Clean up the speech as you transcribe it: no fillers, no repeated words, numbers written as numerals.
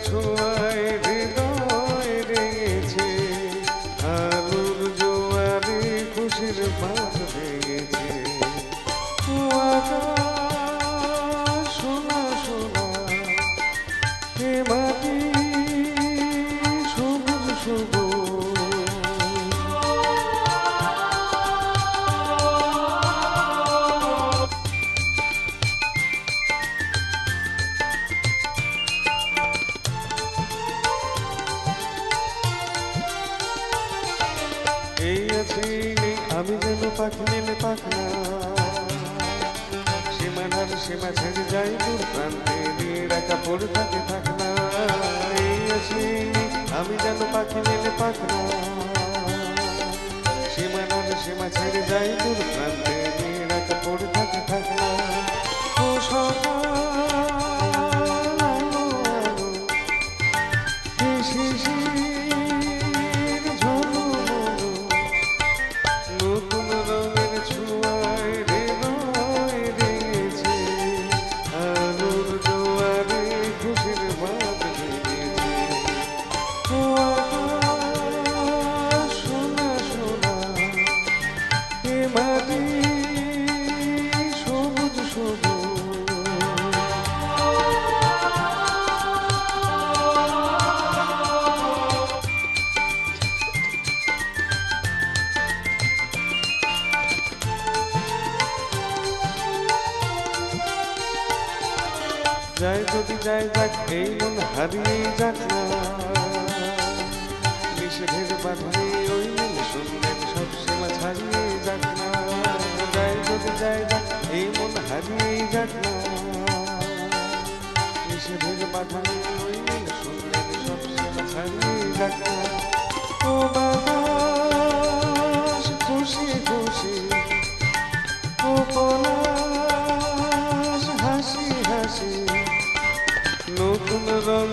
ছোঁয়ায় হৃদয় রেগেছে, আলোর জোয়ারে খুশির বাঁধ ভেঙেছে। ও আকাশ সোনা সোনা, হে মাটি সবুজ সবুজ। এই আছি আমি যেন পাখি মেলে পাখনা, সীমানার সীমা ছেড়ে যাই দূর প্রান্তে, নিয়ে রাখা পড়ে থাকে থাকনা। এই আছি আমি যেন পাখি মেলে পাখনা, সীমানার সীমা ছেড়ে যাই দূর প্রান্তে, নিয়ে রাখা পড়ে থাকে থাকনা। ও সকাল আলো আলো, হে শিশির ঝলমলো, নতুন রঙের ছোঁয়ায় হৃদয় রেগেছে, আলোর জোয়ারে খুশির বাঁধ ভেঙেছে। ও আকাশ সোনা সোনা, হে মাটি সবুজ সবুজ। যাই যদি যাই যাক এই মন হারিয়ে যাক না, নিষেধের বাঁধনে ওই নীল সুন্দর সব সীমা ছাড়িয়ে যাক না। যাই যদি যাই যাক এই মন হারিয়ে যাক না, নিষেধের বাঁধনে ওই নীল সুন্দর সব সীমা ছাড়িয়ে যাক না। ও বাতাস খুশি খুশি, ও পলাশ হাসি হাসি, নতুন রঙ